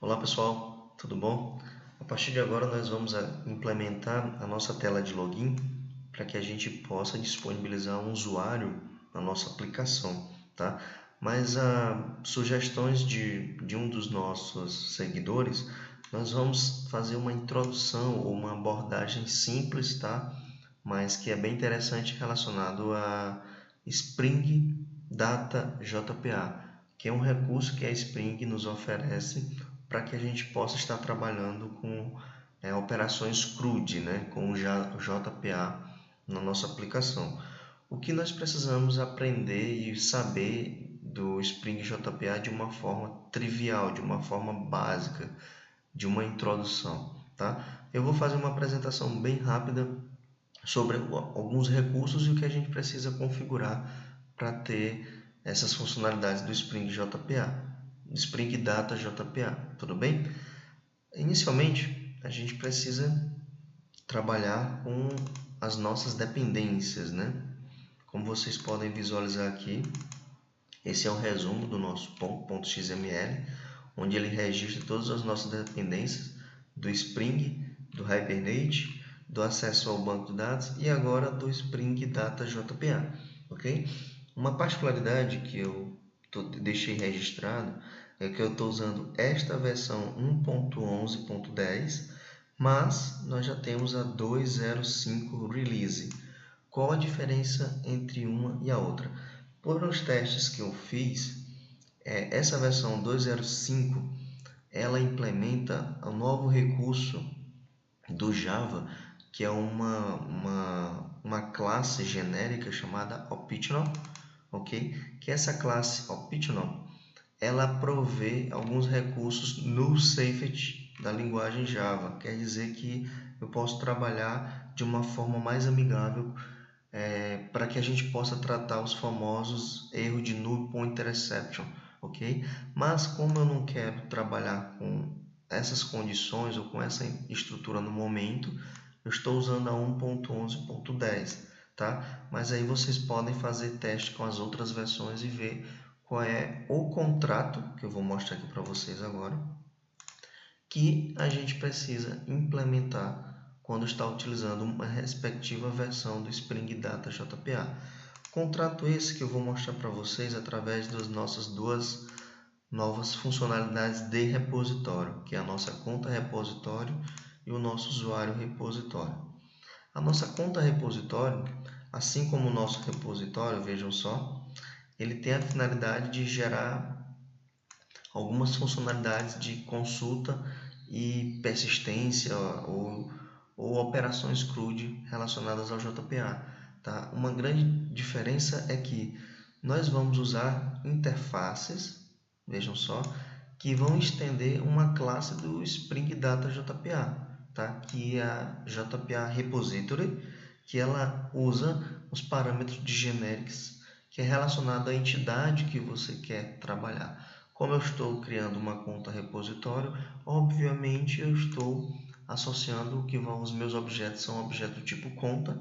Olá pessoal, tudo bom? A partir de agora nós vamos implementar a nossa tela de login para que a gente possa disponibilizar um usuário na nossa aplicação, tá? Mas sugestões de um dos nossos seguidores, nós vamos fazer uma introdução ou uma abordagem simples, tá? Mas que é bem interessante relacionado a Spring Data JPA, que é um recurso que a Spring nos oferece para que a gente possa estar trabalhando com operações CRUD, né, com o JPA na nossa aplicação. O que nós precisamos aprender e saber do Spring JPA de uma forma trivial, de uma forma básica, de uma introdução, tá? Eu vou fazer uma apresentação bem rápida sobre alguns recursos e o que a gente precisa configurar para ter essas funcionalidades do Spring JPA, Spring Data JPA, tudo bem? Inicialmente, a gente precisa trabalhar com as nossas dependências, né? Como vocês podem visualizar aqui, esse é um resumo do nosso .xml, onde ele registra todas as nossas dependências do Spring, do Hibernate, do acesso ao banco de dados e agora do Spring Data JPA, ok? Uma particularidade que eu deixei registrado é que eu estou usando esta versão 1.11.10, mas nós já temos a 2.05 Release. Qual a diferença entre uma e a outra? Por os testes que eu fiz, essa versão 2.05 ela implementa um novo recurso do Java, que é uma classe genérica chamada Optional, ok? Que essa classe Optional ela provê alguns recursos no safety da linguagem Java. Quer dizer que eu posso trabalhar de uma forma mais amigável para que a gente possa tratar os famosos erros de null pointer exception, ok? Mas como eu não quero trabalhar com essas condições ou com essa estrutura no momento, eu estou usando a 1.11.10, tá? Mas aí vocês podem fazer teste com as outras versões e ver qual é o contrato, que eu vou mostrar aqui para vocês agora, que a gente precisa implementar quando está utilizando uma respectiva versão do Spring Data JPA. Contrato esse que eu vou mostrar para vocês através das nossas duas novas funcionalidades de repositório, que é a nossa conta repositório e o nosso usuário repositório. A nossa conta repositório, assim como o nosso repositório, vejam só, ele tem a finalidade de gerar algumas funcionalidades de consulta e persistência ou operações CRUD relacionadas ao JPA. Tá? Uma grande diferença é que nós vamos usar interfaces, vejam só, que vão estender uma classe do Spring Data JPA, tá? Que é a JPA Repository, que ela usa os parâmetros de generics, que é relacionado à entidade que você quer trabalhar. Como eu estou criando uma conta repositório, obviamente eu estou associando que os meus objetos são objetos do tipo conta,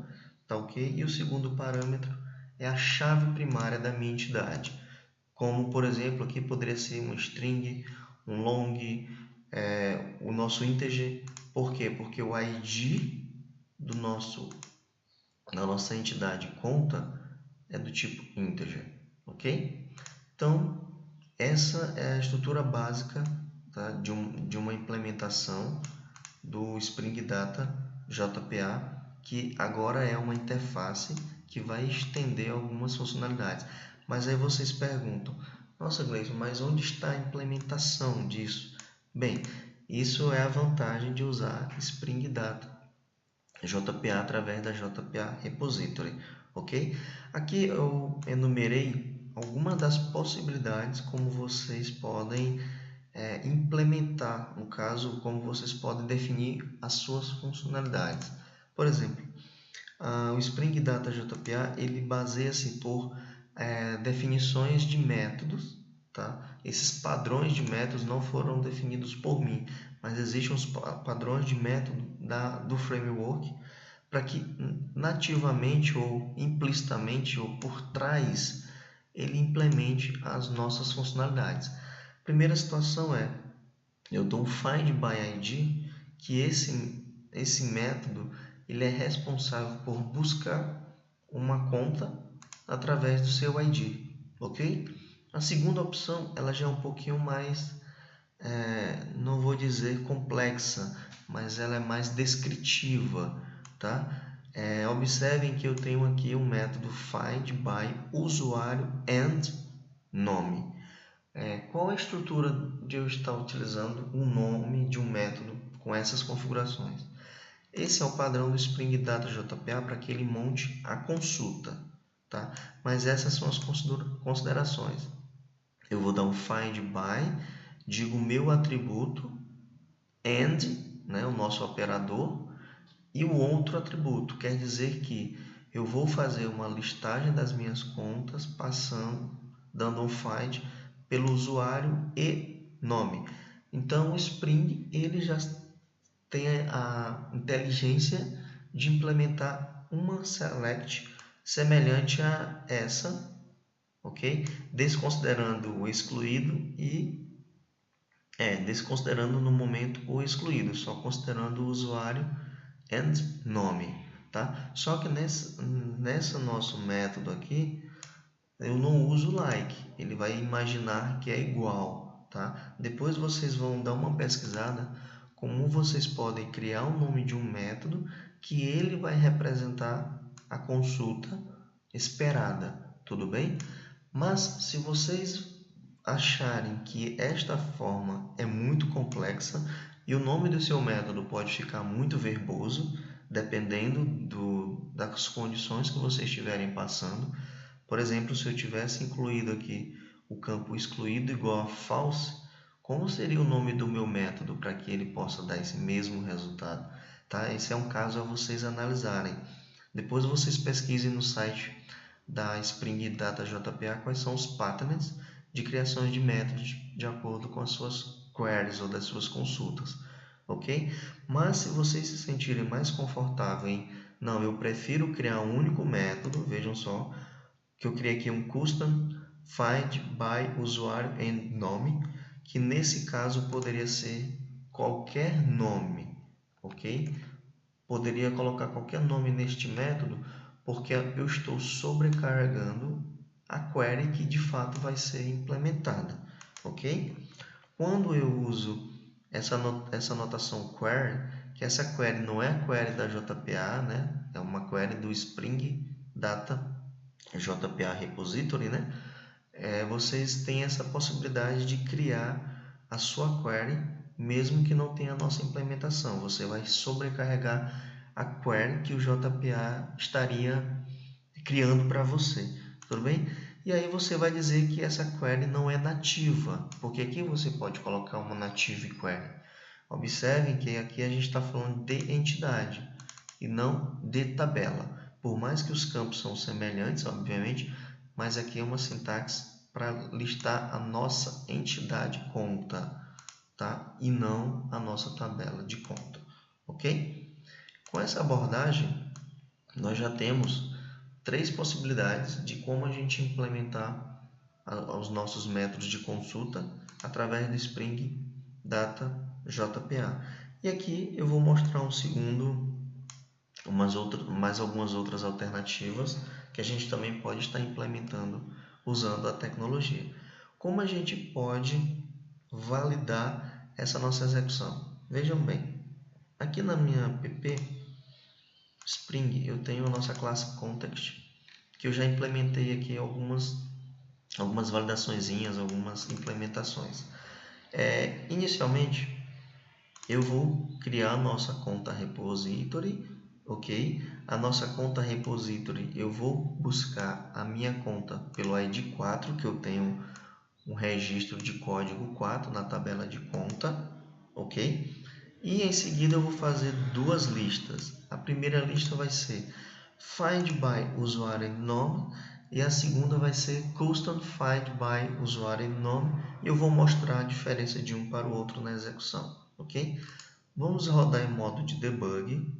tá ok? E o segundo parâmetro é a chave primária da minha entidade. Como, por exemplo, aqui poderia ser um string, um long, o nosso integer. Por quê? Porque o ID da nossa entidade conta é do tipo integer, ok? Então, essa é a estrutura básica, tá, de uma implementação do Spring Data JPA, que agora é uma interface que vai estender algumas funcionalidades. Mas aí vocês perguntam, nossa Gleison, mas onde está a implementação disso? Bem, isso é a vantagem de usar Spring Data JPA através da JPA Repository, ok? Aqui eu enumerei algumas das possibilidades como vocês podem implementar, no caso, como vocês podem definir as suas funcionalidades. Por exemplo, o Spring Data JPA ele baseia-se por definições de métodos, tá? Esses padrões de métodos não foram definidos por mim, mas existem os padrões de método do framework para que nativamente ou implicitamente ou por trás ele implemente as nossas funcionalidades. Primeira situação é eu dou um find by ID, que esse método ele é responsável por buscar uma conta através do seu ID, ok? A segunda opção ela já é um pouquinho mais, não vou dizer complexa, mas ela é mais descritiva, tá? Observem que eu tenho aqui o método find by usuário and nome. Qual a estrutura de eu estar utilizando o nome de um método com essas configurações? Esse é o padrão do Spring Data JPA para que ele monte a consulta, tá? Mas essas são as considerações. Eu vou dar um find by, digo meu atributo, and, né, o nosso operador, e o outro atributo. Quer dizer que eu vou fazer uma listagem das minhas contas dando um find pelo usuário e nome. Então o Spring ele já tem a inteligência de implementar uma select semelhante a essa, ok? Desconsiderando o excluído e desconsiderando no momento o excluído, só considerando o usuário and nome, tá? Só que nesse nosso método aqui eu não uso like, ele vai imaginar que é igual, tá? Depois vocês vão dar uma pesquisada como vocês podem criar o nome de um método que ele vai representar a consulta esperada, tudo bem? Mas se vocês acharem que esta forma é muito complexa e o nome do seu método pode ficar muito verboso, dependendo das condições que vocês estiverem passando. Por exemplo, se eu tivesse incluído aqui o campo excluído igual a false, como seria o nome do meu método para que ele possa dar esse mesmo resultado? Tá? Esse é um caso a vocês analisarem. Depois vocês pesquisem no site da Spring Data JPA quais são os patterns de criações de métodos de acordo com as suas queries ou das suas consultas, ok? Mas se vocês se sentirem mais confortáveis em, não, eu prefiro criar um único método, vejam só, que eu criei aqui um custom find by usuário and nome, que nesse caso poderia ser qualquer nome, ok? Poderia colocar qualquer nome neste método, porque eu estou sobrecarregando a query que de fato vai ser implementada, ok? Quando eu uso essa notação query, que essa query não é a query da JPA, né? É uma query do Spring Data JPA Repository, né? Vocês têm essa possibilidade de criar a sua query, mesmo que não tenha a nossa implementação. Você vai sobrecarregar a query que o JPA estaria criando para você, tudo bem? E aí você vai dizer que essa query não é nativa, porque aqui você pode colocar uma native query. Observem que aqui a gente está falando de entidade e não de tabela. Por mais que os campos são semelhantes, obviamente, mas aqui é uma sintaxe para listar a nossa entidade conta, tá? E não a nossa tabela de conta, ok? Com essa abordagem, nós já temos três possibilidades de como a gente implementar os nossos métodos de consulta através do Spring Data JPA. E aqui eu vou mostrar mais algumas outras alternativas que a gente também pode estar implementando usando a tecnologia. Como a gente pode validar essa nossa execução? Vejam bem, aqui na minha app Spring eu tenho a nossa classe Context, que eu já implementei aqui algumas validaçõezinhas, algumas implementações. Inicialmente eu vou criar a nossa conta repository, ok? A nossa conta repository eu vou buscar a minha conta pelo ID 4, que eu tenho um registro de código 4 na tabela de conta, ok? E em seguida eu vou fazer duas listas. A primeira lista vai ser find by usuário e nome e a segunda vai ser custom find by usuário e nome. E eu vou mostrar a diferença de um para o outro na execução, ok? Vamos rodar em modo de debug.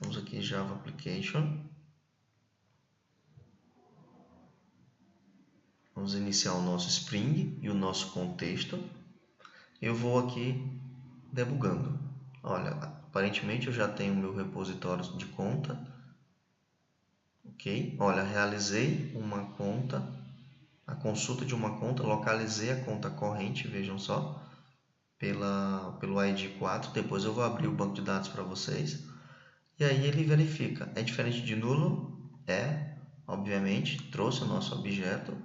Vamos aqui em Java Application. Vamos iniciar o nosso Spring e o nosso contexto. eu vou aqui debugando. Olha, aparentemente eu já tenho meu repositório de conta. Ok? Olha, realizei uma conta, a consulta de uma conta, localizei a conta corrente, vejam só, pelo ID 4. Depois eu vou abrir o banco de dados para vocês. E aí ele verifica, é diferente de nulo? É, obviamente, trouxe o nosso objeto,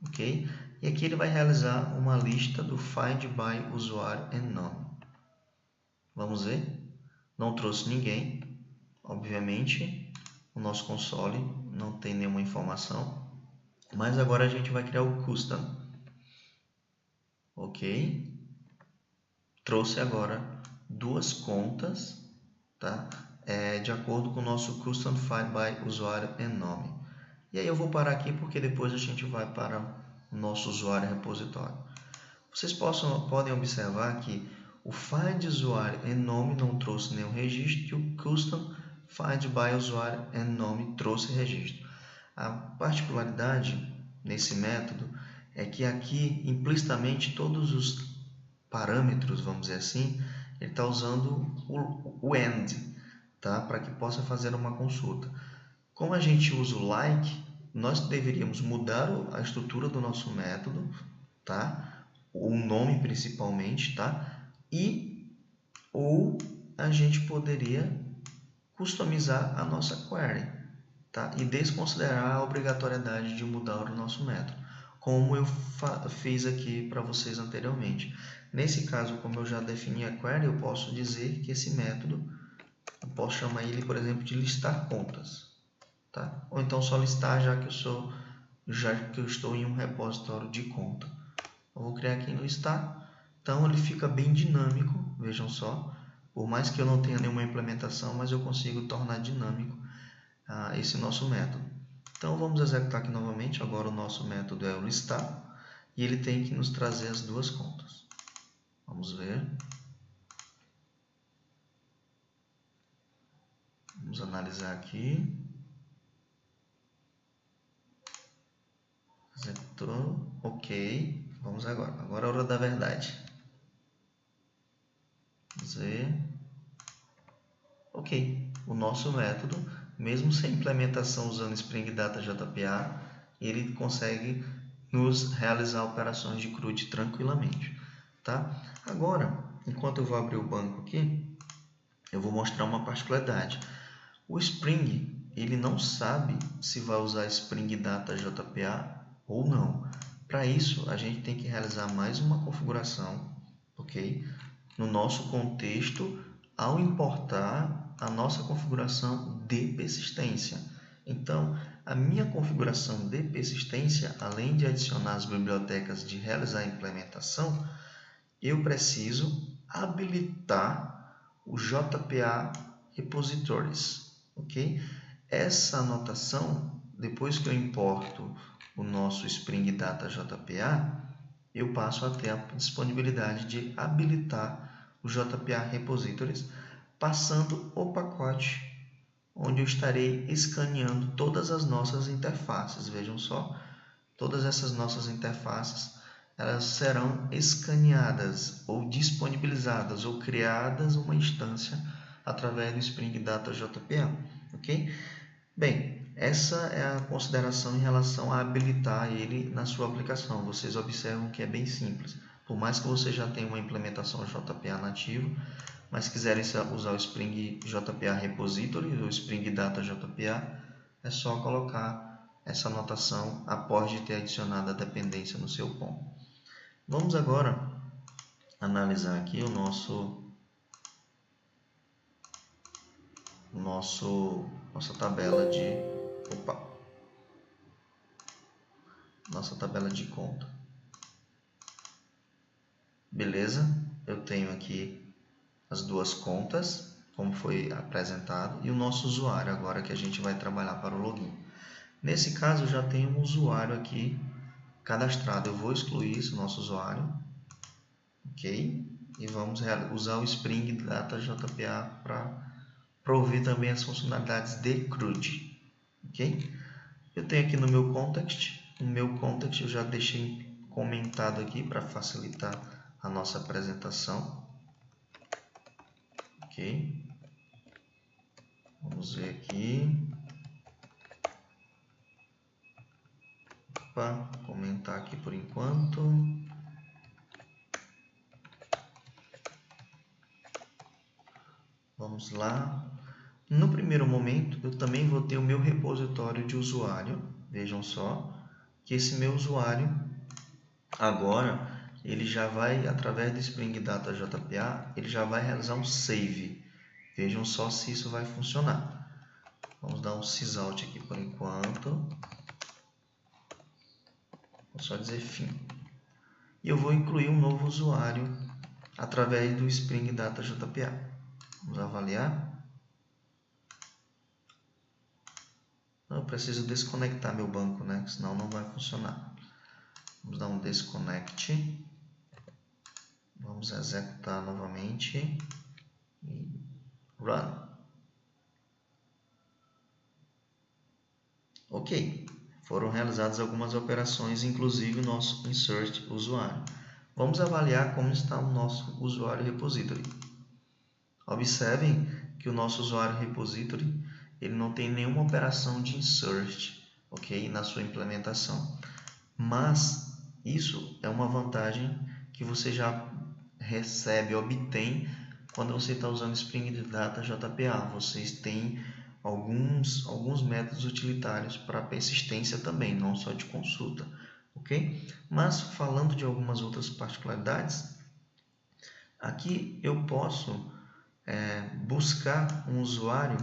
ok? E aqui ele vai realizar uma lista do find by usuário e nome. Vamos ver? Não trouxe ninguém, obviamente, o nosso console não tem nenhuma informação, mas agora a gente vai criar o custom, ok? Trouxe agora duas contas, tá? De acordo com o nosso custom find by usuário e nome. E aí eu vou parar aqui porque depois a gente vai para o nosso usuário repositório. Vocês podem observar que o find usuário e nome não trouxe nenhum registro e o custom find by usuário e nome trouxe registro. A particularidade nesse método é que aqui implicitamente todos os parâmetros, vamos dizer assim, ele está usando o end, tá? Para que possa fazer uma consulta. Como a gente usa o like, nós deveríamos mudar a estrutura do nosso método, tá? O nome principalmente, tá? Ou a gente poderia customizar a nossa query, tá? E desconsiderar a obrigatoriedade de mudar o nosso método, como eu fiz aqui para vocês anteriormente. Nesse caso, como eu já defini a query, eu posso dizer que esse método, eu posso chamar ele, por exemplo, de listar contas, tá? Ou então só listar já que eu estou em um repositório de conta. Eu vou criar aqui no listar. Então ele fica bem dinâmico, vejam só. Por mais que eu não tenha nenhuma implementação, mas eu consigo tornar dinâmico esse nosso método. Então vamos executar aqui novamente. Agora o nosso método é o listar e ele tem que nos trazer as duas contas. Vamos ver. Vamos analisar aqui. Executou. Ok. Vamos agora. Agora é a hora da verdade. Vamos ver. Ok. O nosso método, mesmo sem implementação usando Spring Data JPA, ele consegue nos realizar operações de CRUD tranquilamente, tá? Agora, enquanto eu vou abrir o banco aqui, eu vou mostrar uma particularidade. O Spring, ele não sabe se vai usar Spring Data JPA ou não. Para isso, a gente tem que realizar mais uma configuração, ok? No nosso contexto, ao importar a nossa configuração de persistência. Então, a minha configuração de persistência, além de adicionar as bibliotecas de realizar a implementação, eu preciso habilitar o JPA Repositories, ok? Essa anotação, depois que eu importo o nosso Spring Data JPA, eu passo a ter a disponibilidade de habilitar o JPA Repositories, passando o pacote onde eu estarei escaneando todas as nossas interfaces. Vejam só, todas essas nossas interfaces, elas serão escaneadas ou disponibilizadas ou criadas uma instância através do Spring Data JPA, ok? Bem, essa é a consideração em relação a habilitar ele na sua aplicação. Vocês observam que é bem simples. Por mais que você já tenha uma implementação JPA nativo, mas quiserem usar o Spring JPA Repository ou Spring Data JPA, é só colocar essa anotação após de ter adicionado a dependência no seu POM. Vamos agora analisar aqui o nossa tabela de conta. Beleza? Eu tenho aqui as duas contas, como foi apresentado, e o nosso usuário agora que a gente vai trabalhar para o login. Nesse caso, eu já tenho um usuário aqui cadastrado. Eu vou excluir esse nosso usuário, ok? E vamos usar o Spring Data JPA para prover também as funcionalidades de CRUD, ok? Eu tenho aqui no meu context eu já deixei comentado aqui para facilitar a nossa apresentação. Ok. Vamos ver aqui. Opa, comentar aqui por enquanto. Vamos lá. No primeiro momento, eu também vou ter o meu repositório de usuário. Vejam só que esse meu usuário, agora, ele já vai, através do Spring Data JPA, ele já vai realizar um save. Vejam só se isso vai funcionar. Vamos dar um sysout aqui por enquanto. Vou só dizer fim. E eu vou incluir um novo usuário através do Spring Data JPA. Vamos avaliar. Eu preciso desconectar meu banco, né? Senão não vai funcionar. Vamos dar um desconnect. Vamos executar novamente. E run. Ok. Foram realizadas algumas operações, inclusive o nosso insert usuário. Vamos avaliar como está o nosso usuário repository. Observem que o nosso usuário repository ele não tem nenhuma operação de insert, ok, na sua implementação. Mas isso é uma vantagem que você já recebe, obtém quando você está usando Spring Data JPA. Vocês têm alguns métodos utilitários para persistência também, não só de consulta, ok? Mas falando de algumas outras particularidades, aqui eu posso buscar um usuário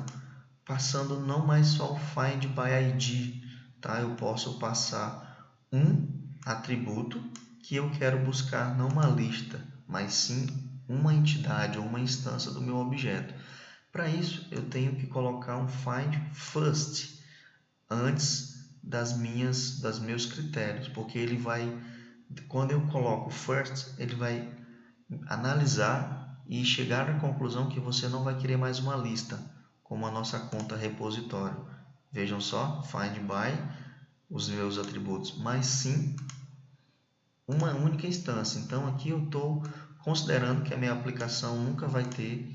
passando não mais só o find by ID, tá? Eu posso passar um atributo que eu quero buscar não uma lista, mas sim uma entidade ou uma instância do meu objeto. Para isso, eu tenho que colocar um find first antes dos meus critérios, porque ele vai, quando eu coloco first, ele vai analisar e chegar à conclusão que você não vai querer mais uma lista, como a nossa conta repositório. Vejam só, find by os meus atributos, mas sim uma única instância. Então aqui eu estou considerando que a minha aplicação nunca vai ter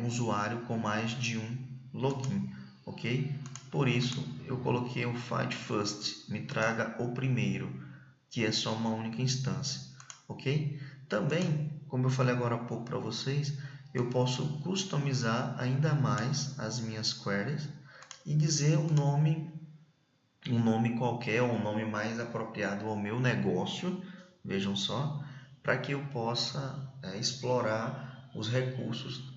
um usuário com mais de um login, ok? Por isso eu coloquei o find first, me traga o primeiro, que é só uma única instância, ok? Também, como eu falei agora há pouco para vocês, eu posso customizar ainda mais as minhas queries e dizer um nome qualquer, ou um nome mais apropriado ao meu negócio, vejam só, para que eu possa explorar os recursos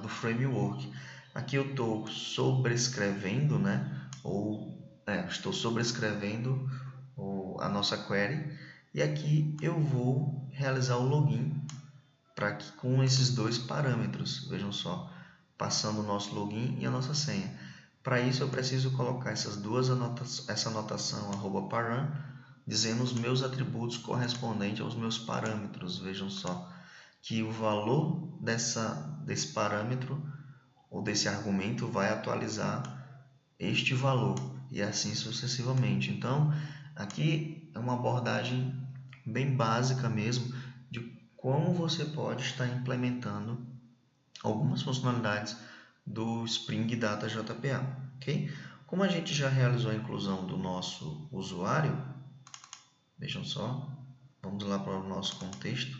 do framework. Aqui eu estou sobrescrevendo, né? Estou sobrescrevendo a nossa query, e aqui eu vou realizar o login com esses dois parâmetros, vejam só, passando o nosso login e a nossa senha. Para isso eu preciso colocar essa anotação @param, dizendo os meus atributos correspondentes aos meus parâmetros. Vejam só que o valor desse parâmetro ou desse argumento vai atualizar este valor e assim sucessivamente. Então aqui é uma abordagem bem básica mesmo de como você pode estar implementando algumas funcionalidades do Spring Data JPA, ok? Como a gente já realizou a inclusão do nosso usuário, vejam só, vamos lá para o nosso contexto,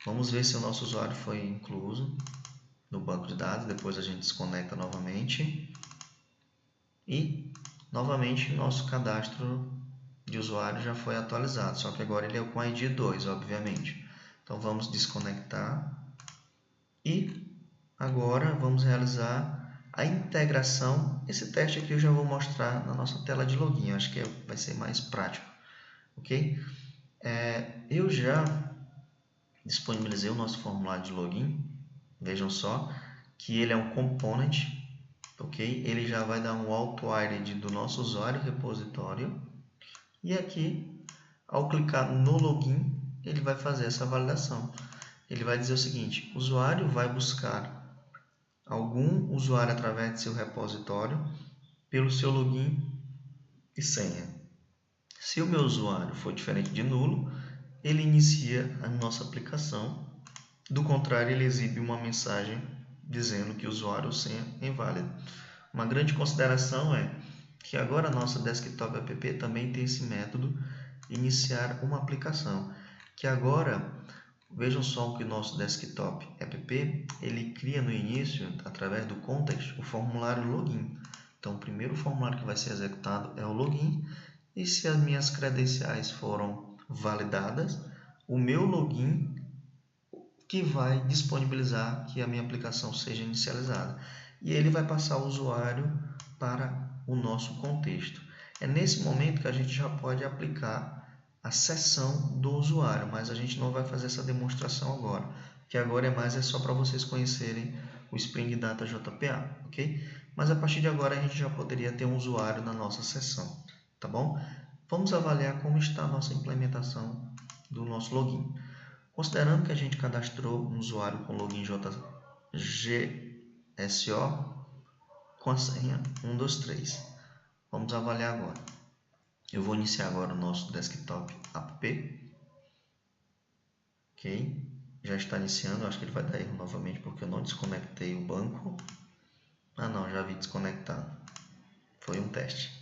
vamos ver se o nosso usuário foi incluso no banco de dados, depois a gente desconecta novamente e novamente nosso cadastro de usuário já foi atualizado, só que agora ele é com ID 2, obviamente. Então vamos desconectar e agora vamos realizar a integração. Esse teste aqui eu já vou mostrar na nossa tela de login, acho que vai ser mais prático, ok? Eu já disponibilizei o nosso formulário de login, vejam só que ele é um component, ok? Ele já vai dar um auto-id do nosso usuário repositório e aqui, ao clicar no login, ele vai fazer essa validação. Ele vai dizer o seguinte: o usuário vai buscar algum usuário através de seu repositório pelo seu login e senha. Se o meu usuário for diferente de nulo, ele inicia a nossa aplicação. Do contrário, ele exibe uma mensagem dizendo que o usuário ou senha é inválido. Uma grande consideração é que agora a nossa desktop app também tem esse método iniciar uma aplicação, que agora, vejam só que o nosso desktop app, ele cria no início, através do context, o formulário login. Então, o primeiro formulário que vai ser executado é o login, e se as minhas credenciais foram validadas, o meu login que vai disponibilizar que a minha aplicação seja inicializada. E ele vai passar o usuário para o nosso contexto. É nesse momento que a gente já pode aplicar a sessão do usuário, mas a gente não vai fazer essa demonstração agora, que agora é só para vocês conhecerem o Spring Data JPA, ok? Mas a partir de agora a gente já poderia ter um usuário na nossa sessão, tá bom? Vamos avaliar como está a nossa implementação do nosso login. Considerando que a gente cadastrou um usuário com login JGSO com a senha 123. Vamos avaliar agora. Eu vou iniciar agora o nosso desktop app. Ok, já está iniciando. Acho que ele vai dar erro novamente porque eu não desconectei o banco. Ah não, já vi desconectado. Foi um teste.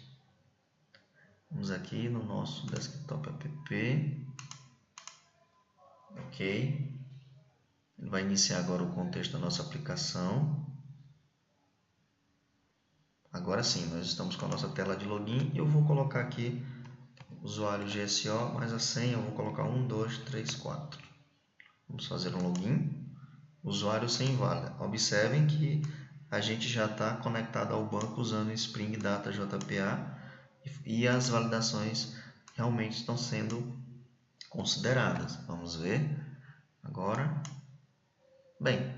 Vamos aqui no nosso desktop app. Ok, ele vai iniciar agora o contexto da nossa aplicação. Agora sim, nós estamos com a nossa tela de login e eu vou colocar aqui usuário GSO, mais a senha eu vou colocar 1, 2, 3, 4. Vamos fazer um login, usuário sem inválida. Observem que a gente já está conectado ao banco usando o Spring Data JPA e as validações realmente estão sendo consideradas. Vamos ver agora. Bem,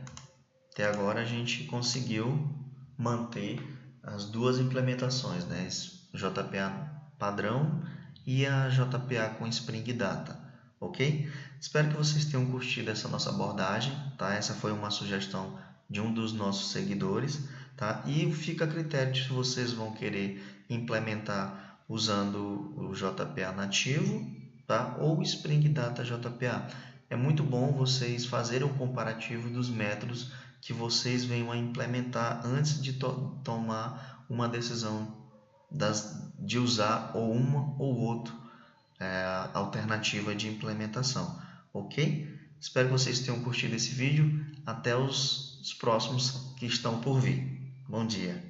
até agora a gente conseguiu manter as duas implementações, né? JPA padrão e a JPA com Spring Data, ok? Espero que vocês tenham curtido essa nossa abordagem, tá? Essa foi uma sugestão de um dos nossos seguidores, tá? E fica a critério de se vocês vão querer implementar usando o JPA nativo, tá? Ou o Spring Data JPA. É muito bom vocês fazerem um comparativo dos métodos que vocês venham a implementar antes de tomar uma decisão de usar ou uma ou outra alternativa de implementação, ok? Espero que vocês tenham curtido esse vídeo. Até os próximos que estão por vir. Bom dia!